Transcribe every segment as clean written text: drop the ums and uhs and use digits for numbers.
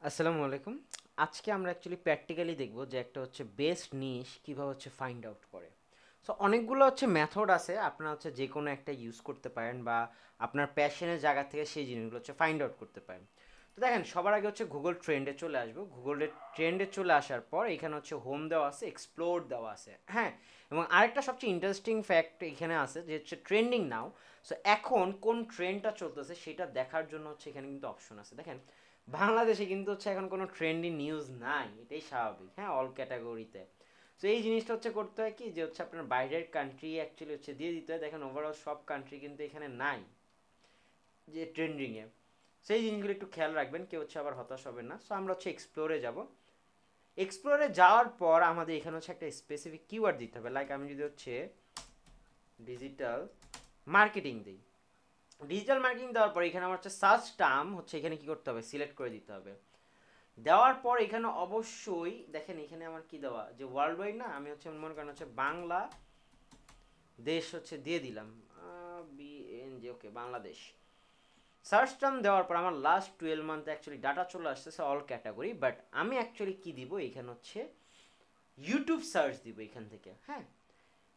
আসসালামু আলাইকুম। আজকে আমরা অ্যাকচুয়ালি প্র্যাকটিক্যালি দেখব যে একটা হচ্ছে বেস্ট নিশ কীভাবে হচ্ছে ফাইন্ড আউট করে। সো অনেকগুলো হচ্ছে মেথড আছে, আপনারা হচ্ছে যে কোনো একটা ইউজ করতে পারেন বা আপনার প্যাশনের জায়গা থেকে সেই জিনিসগুলো হচ্ছে ফাইন্ড আউট করতে পারেন। তো দেখেন, সবার আগে হচ্ছে গুগল ট্রেন্ডে চলে আসবো। গুগলের ট্রেন্ডে চলে আসার পর এখানে হচ্ছে হোম দেওয়া আছে, এক্সপ্লোর দেওয়া আছে, হ্যাঁ। এবং আরেকটা সবচেয়ে ইন্টারেস্টিং ফ্যাক্ট এখানে আছে যে হচ্ছে ট্রেন্ডিং নাও। সো এখন কোন ট্রেন্ডটা চলতেছে সেটা দেখার জন্য হচ্ছে এখানে কিন্তু অপশন আছে। দেখেন, বাংলাদেশে কিন্তু হচ্ছে এখন কোনো ট্রেন্ডি নিউজ নাই, এটাই স্বাভাবিক, হ্যাঁ, অল ক্যাটাগরিতে। তো এই জিনিসটা হচ্ছে করতে হয় কি, যে হচ্ছে আপনার বাইরের কান্ট্রি অ্যাকচুয়ালি হচ্ছে দিয়ে দিতে হয়। দেখেন, ওভারঅল সব কান্ট্রি কিন্তু এখানে নাই যে ট্রেন্ডিংয়ে। সেই জিনিসগুলো একটু খেয়াল রাখবেন, কেউ হচ্ছে আবার হতাশ হবেন না। সো আমরা হচ্ছে এক্সপ্লোরে যাব। এক্সপ্লোরে যাওয়ার পর আমাদের এখানে হচ্ছে একটা স্পেসিফিক কিওয়ার্ড দিতে হবে। লাইক আমি যদি হচ্ছে ডিজিটাল মার্কেটিং দিই, ডিজিটাল মার্কেটিং দেওয়ার পর এখানে আমার হচ্ছে সার্চ টার্ম হচ্ছে এখানে কি করতে হবে, সিলেক্ট করে দিতে হবে। দেওয়ার পর এখানে অবশ্যই দেখেন, এখানে আমার কি দেওয়া, যে ওয়ার্ল্ড ওয়াইড না, আমি হচ্ছে মনে করেন হচ্ছে বাংলা দেশ হচ্ছে দিয়ে দিলাম, বিএনজি, ওকে, বাংলাদেশ। সার্চ টার্ম দেওয়ার পর আমার লাস্ট 12 মান্থ অ্যাকচুয়ালি ডাটা চলে আসতেছে অল ক্যাটাগরি, বাট আমি অ্যাকচুয়ালি কি দিব এখানে হচ্ছে ইউটিউব সার্চ দিব এখান থেকে, হ্যাঁ।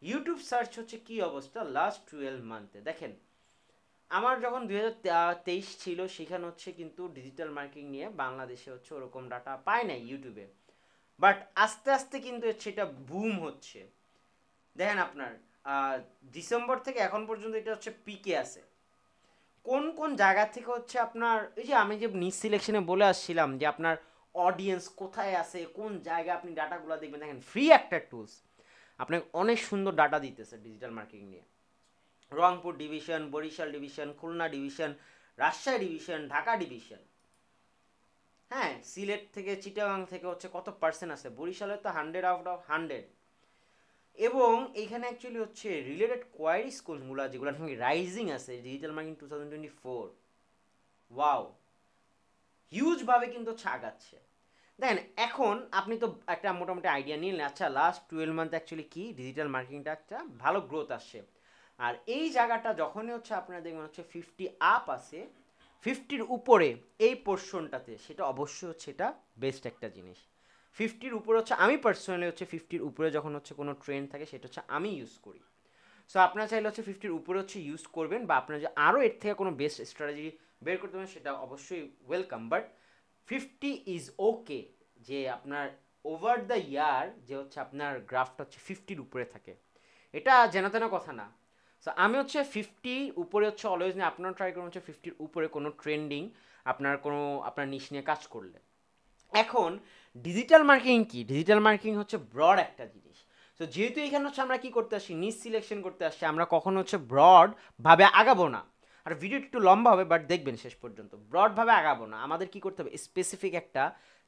ইউটিউব সার্চ হচ্ছে কি অবস্থা লাস্ট 12 মান্থে। দেখেন, আমার যখন 2023 ছিল সেখানে হচ্ছে কিন্তু ডিজিটাল মার্কেটিং নিয়ে বাংলাদেশে হচ্ছে ওরকম ডাটা পায় নাই ইউটিউবে। বাট আস্তে আস্তে কিন্তু সেটা বুম হচ্ছে। দেখেন আপনার ডিসেম্বর থেকে এখন পর্যন্ত এটা হচ্ছে পিকে আছে। কোন কোন জায়গা থেকে হচ্ছে আপনার, এই যে আমি যে নিজ সিলেকশনে বলে আসছিলাম যে আপনার অডিয়েন্স কোথায় আছে, কোন জায়গায় আপনি ডাটাগুলো দেখবেন। দেখেন, ফ্রি একটা টুলস আপনাকে অনেক সুন্দর ডাটা দিতেছে ডিজিটাল মার্কেটিং নিয়ে। Rangpur division, Barishal division, Khulna division, Rajshahi division, Dhaka division, হ্যাঁ, সিলেট থেকে চিটাগাং থেকে হচ্ছে কত পার্সেন্ট আছে, বরিশালে তো 100 আউট অফ 100। এবং এইখানে অ্যাকচুয়ালি হচ্ছে রিলেটেড কোয়ারিজ কোনগুলো যেগুলো নাকি রাইজিং আছে ডিজিটাল মার্কেটিং 2024, ওয়াও, হিউজভাবে কিন্তু হচ্ছে আগাচ্ছে। দেখেন, এখন আপনি তো একটা মোটামুটি আইডিয়া নিলেন, আচ্ছা লাস্ট 12 মান্থ অ্যাকচুয়ালি কি ডিজিটাল মার্কেটিংটা একটা ভালো গ্রোথ আসছে। আর এই জায়গাটা যখনই হচ্ছে আপনারা দেখবেন হচ্ছে 50 আপ আছে, 50-র উপরে এই পোর্শনটাতে, সেটা অবশ্যই হচ্ছে এটা বেস্ট একটা জিনিস। 50-র উপরে হচ্ছে আমি পার্সোনালি হচ্ছে 50-র উপরে যখন হচ্ছে কোনো ট্রেন্ড থাকে সেটা হচ্ছে আমি ইউজ করি। সো আপনারা চাইলে হচ্ছে 50-র উপরে হচ্ছে ইউজ করবেন, বা আপনারা যে আরও এর থেকে কোনো বেস্ট স্ট্র্যাটেজি বের করতে পারেন সেটা অবশ্যই ওয়েলকাম। বাট 50 ইজ ওকে, যে আপনার ওভার দ্য ইয়ার যে হচ্ছে আপনার গ্রাফটা হচ্ছে 50-র উপরে থাকে, এটা যেন তেন কথা না। সো আমি হচ্ছে 50 উপরে হচ্ছে অলওয়েজ নিয়ে, আপনারা ট্রাই করুন হচ্ছে 50-র উপরে কোনো ট্রেন্ডিং আপনার কোনো আপনার নিশ নিয়ে কাজ করলে। এখন ডিজিটাল মার্কেটিং কি, ডিজিটাল মার্কেটিং হচ্ছে ব্রড একটা জিনিস। তো যেহেতু এখানে হচ্ছে আমরা কি করতে আসছি, নিজ সিলেকশন করতে আসছি, আমরা কখনো হচ্ছে ব্রড ভাবে আগাবো না। আর ভিডিও একটু লম্বা হবে, বাট দেখবেন শেষ পর্যন্ত, ব্রড ভাবে আগাবো না। আমাদের কি করতে হবে, স্পেসিফিক একটা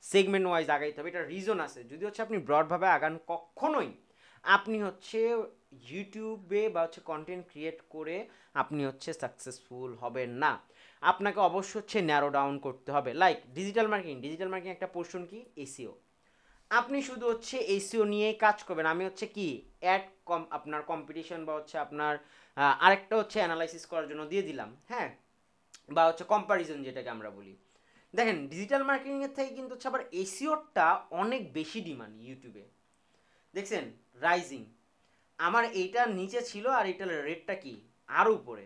সেগমেন্ট ওয়াইজ আগাইতে হবে। এটা রিজন আছে, যদি হচ্ছে আপনি ব্রড ভাবে আগান, কখনোই আপনি হচ্ছে ইউটিউবে বা হচ্ছে কন্টেন্ট ক্রিয়েট করে আপনি হচ্ছে সাকসেসফুল হবেন না। আপনাকে অবশ্যই হচ্ছে ন্যারো ডাউন করতে হবে। Like digital marketing, digital marketing একটা পোর্শন কি, এসিও। আপনি শুধু হচ্ছে এসিও নিয়েই কাজ করবেন। আমি হচ্ছে কি অ্যাড আপনার কম্পিটিশন বা হচ্ছে আপনার আরেকটা হচ্ছে অ্যানালাইসিস করার জন্য দিয়ে দিলাম, হ্যাঁ, বা হচ্ছে কম্পারিজন যেটাকে আমরা বলি। দেখেন, ডিজিটাল মার্কেটিংয়ের থেকে কিন্তু হচ্ছে আবার এসিওরটা অনেক বেশি ডিমান্ড ইউটিউবে। দেখছেন, রাইজিং, আমার এইটার নিচে ছিল আর এইটার রেটটা কি আরও উপরে,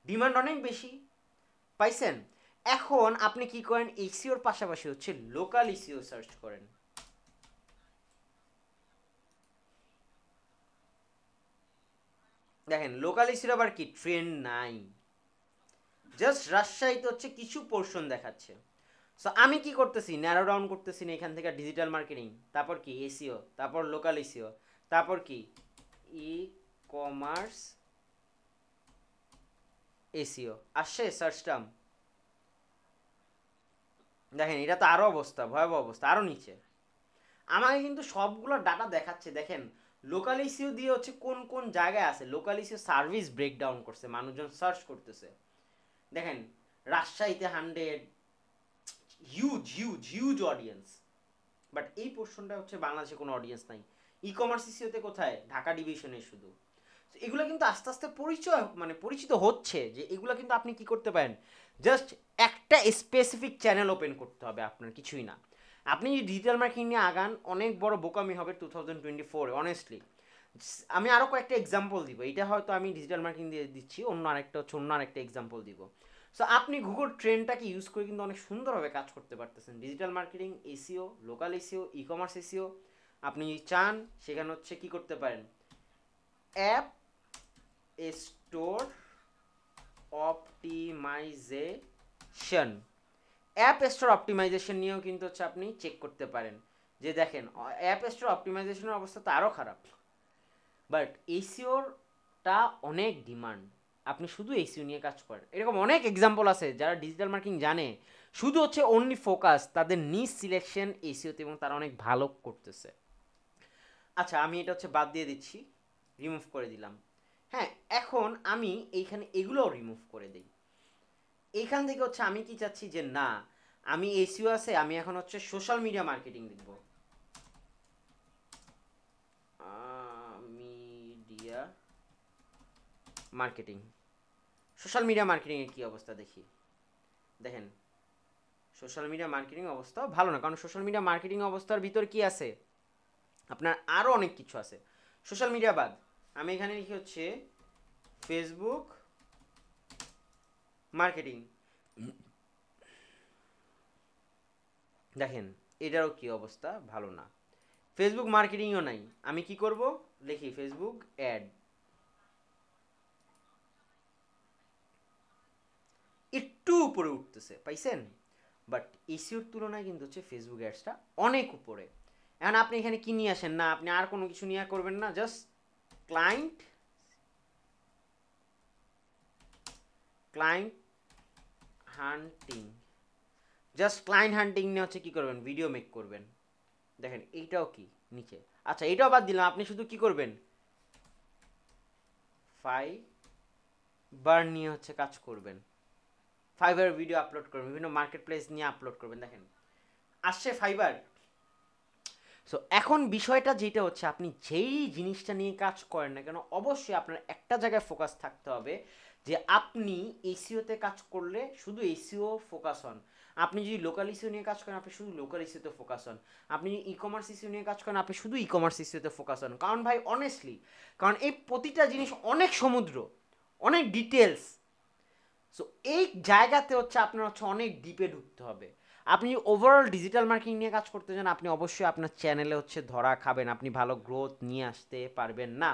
ডিমান্ড অনেক বেশি, পাইছেন। এখন আপনি কি করেন, এসিওর পাশাপাশি হচ্ছে লোকাল এসিও সার্চ করেন। দেখেন, লোকাল এসিওর আবার কি ট্রেন্ড নাই, জাস্ট রাজশাহীতে হচ্ছে কিছু পোর্শন দেখাচ্ছে। সো আমি কি করতেছি, ন্যারো ডাউন করতেছি না এখান থেকে ডিজিটাল মার্কেটিং, তারপর কি এসিও, তারপর লোকাল এসিও, তারপর কি ই কমার্স এসিও, আসছে সার্চ টার্ম। দেখেন, এটা তো আরও অবস্থা, ভয়াবহ অবস্থা, আরও নিচে। আমাকে কিন্তু সবগুলো ডাটা দেখাচ্ছে। দেখেন, লোকাল ইস্যু দিয়ে হচ্ছে কোন কোন জায়গায় আছে, লোকাল ইস্যু সার্ভিস ব্রেকডাউন করছে, মানুষজন সার্চ করতেছে। দেখেন, রাজশাহীতে 100, huge huge huge audience. But এই পোর্শনটা হচ্ছে বাংলাদেশে কোনো অডিয়েন্স নাই। ই কমার্স ইস্যুতে কোথায়, ঢাকা ডিভিশনে শুধু। এগুলো কিন্তু আস্তে আস্তে পরিচিত হচ্ছে যে এগুলো কিন্তু আপনি কি করতে পারেন, জাস্ট একটা স্পেসিফিক চ্যানেল ওপেন করতে হবে, আপনার কিছুই না। আপনি যদি ডিজিটাল মার্কেটিং নিয়ে আগান, অনেক বড় বোকামি হবে 2024 অনেস্টলি। আমি আরও কয়েকটা এক্সাম্পল দিব, এটা হয়তো আমি ডিজিটাল মার্কেটিং দিয়ে দিচ্ছি, অন্য আরেকটা এক্সাম্পল দিব। সো আপনি গুগল ট্রেন্ডটাকে ইউজ করে কিন্তু অনেক সুন্দরভাবে কাজ করতে পারতেছেন, digital marketing, SEO, local SEO, e commerce SEO. আপনি চান সেখানে হচ্ছে কি করতে পারেন, app store optimization, app store optimization নিয়েও কিন্তু হচ্ছে আপনি চেক করতে পারেন যে দেখেন অ্যাপ স্টোর অপটিমাইজেশনের অবস্থা তো আরও খারাপ, বাট এসিওরটা অনেক ডিমান্ড। আপনি শুধু এসিও নিয়ে কাজ করেন, এরকম অনেক এক্সাম্পল আছে যারা ডিজিটাল মার্কেটিং জানে, শুধু হচ্ছে অনলি ফোকাস তাদের নিজ সিলেকশন এসিওতে এবং তারা অনেক ভালো করতেছে। আচ্ছা, আমি এটা হচ্ছে বাদ দিয়ে দিচ্ছি, রিমুভ করে দিলাম। হ্যাঁ, এখন আমি এইখানে এগুলোও রিমুভ করে দিই। এইখান থেকে হচ্ছে আমি কি চাচ্ছি যে না, আমি এসিও আছে, আমি এখন হচ্ছে সোশ্যাল মিডিয়া মার্কেটিং লিখব, media marketing. Social media marketing এর কি অবস্থা দেখি, দেখেন সোশ্যাল মিডিয়া মার্কেটিং অবস্থা ভালো না, কারণ সোশ্যাল মিডিয়া মার্কেটিং অবস্থার ভিতর কি আছে, আপনার আরও অনেক কিছু আছে। সোশ্যাল মিডিয়া বাদ আমি এখানে লিখি হচ্ছে ফেসবুক মার্কেটিং। দেখেন এটারও কি অবস্থা, ভালো না। ফেসবুক মার্কেটিংও নাই, আমি কি করব, লিখি ফেসবুক অ্যাড। একটু উপরে উঠতেছে, পাইছেন? বাট এসিওর তুলনায় কিন্তু হচ্ছে ফেসবুক অ্যাডসটা অনেক উপরে। এখন আপনি এখানে কি নিয়ে আসেন না, আপনি আর কোনো কিছু নিয়ে করবেন না, জাস্ট ক্লায়েন্ট ক্লায়েন্ট হান্টিং, জাস্ট ক্লায়েন্ট হান্টিং নিয়ে হচ্ছে কি করবেন, ভিডিও মেক করবেন। দেখেন এইটাও কি নিচে, আচ্ছা এটাও বাদ দিলাম, আপনি শুধু কি করবেন, ফাইবার নিয়ে হচ্ছে কাজ করবেন, ফাইবার ভিডিও আপলোড করবেন, বিভিন্ন মার্কেট প্লেস নিয়ে আপলোড করবেন। দেখেন আসছে ফাইবার। সো এখন বিষয়টা যেটা হচ্ছে, আপনি যেই জিনিসটা নিয়ে কাজ করেন না কেন, অবশ্যই আপনার একটা জায়গায় ফোকাস থাকতে হবে যে আপনি এসিওতে কাজ করলে শুধু এসিও ফোকাস হন। আপনি যদি লোকাল ইস্যু নিয়ে কাজ করেন, আপনি শুধু লোকাল ইস্যুতে ফোকাস হন। আপনি ই কমার্স ইস্যু নিয়ে কাজ করেন, আপনি শুধু ই কমার্স ইস্যুতে ফোকাস হন। কারণ ভাই অনেস্টলি, কারণ এই প্রতিটা জিনিস অনেক সমুদ্র, অনেক ডিটেলস। সো এই জায়গাতে হচ্ছে আপনার হচ্ছে অনেক ডিপে ঢুকতে হবে। আপনি ওভারঅল ডিজিটাল মার্কেটিং নিয়ে কাজ করতে চান, আপনি অবশ্যই আপনার চ্যানেলে হচ্ছে ধরা খাবেন, আপনি ভালো গ্রোথ নিয়ে আসতে পারবেন না।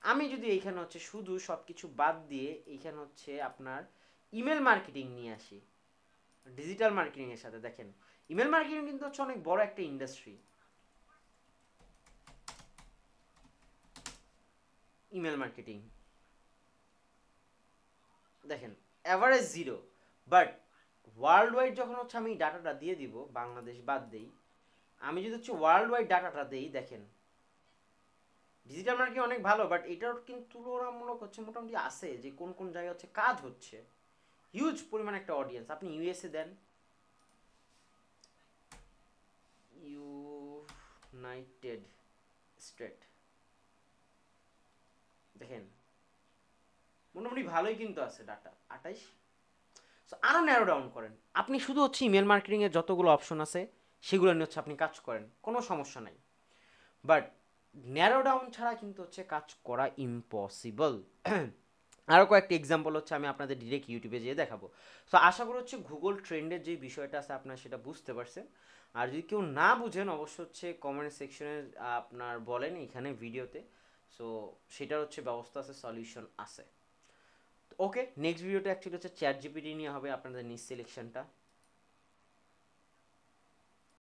আমি যদি এইখানে হচ্ছে শুধু সব কিছু বাদ দিয়ে এইখানে হচ্ছে আপনার ইমেল মার্কেটিং নিয়ে আসি ডিজিটাল মার্কেটিংয়ের সাথে, দেখেন ইমেল মার্কেটিং কিন্তু হচ্ছে অনেক বড় একটা ইন্ডাস্ট্রি। ইমেল মার্কেটিং দেখেন average zero, but world wide যখন হচ্ছে আমি ডাটাটা দিয়ে দিব, বাংলাদেশ বাদ দেই, আমি যদি হচ্ছে ওয়ার্ল্ড ওয়াইড ডাটাটা দেই, দেখেন ডিজিটাল মার্কেটিং অনেক ভালো, বাট এটার কিন্তু তুলনামূলক হচ্ছে মোটামুটি আছে যে কোন কোন জায়গায় হচ্ছে কাজ হচ্ছে, হিউজ পরিমাণ একটা অডিয়েন্স। আপনি ইউএসএ দেন, ইউনাইটেড স্টেট, দেখেন মোটামুটি ভালোই কিন্তু আছে ডাটা 28। সো আরও ন্যারো ডাউন করেন, আপনি শুধু হচ্ছে ইমেল মার্কেটিংয়ের যতগুলো অপশন আছে সেগুলো নিয়ে হচ্ছে আপনি কাজ করেন, কোনো সমস্যা নাই। বাট ন্যারো ডাউন ছাড়া কিন্তু হচ্ছে কাজ করা ইম্পসিবল। আরও কয়েকটি এক্সাম্পল হচ্ছে আমি আপনাদের ডিরেক্ট ইউটিউবে যেয়ে দেখাবো। সো আশা করি হচ্ছে গুগল ট্রেন্ডের যে বিষয়টা আছে আপনার সেটা বুঝতে পারছেন। আর যদি কেউ না বুঝেন অবশ্য হচ্ছে কমেন্ট সেকশনে আপনার বলেন এখানে ভিডিওতে, সো সেটার হচ্ছে ব্যবস্থা আছে, সলিউশন আছে। ওকে, নেক্সট ভিডিওটা অ্যাকচুয়ালি হচ্ছে চ্যাট জিপিটি নিয়ে হবে, আপনাদের নিজ সিলেকশনটা।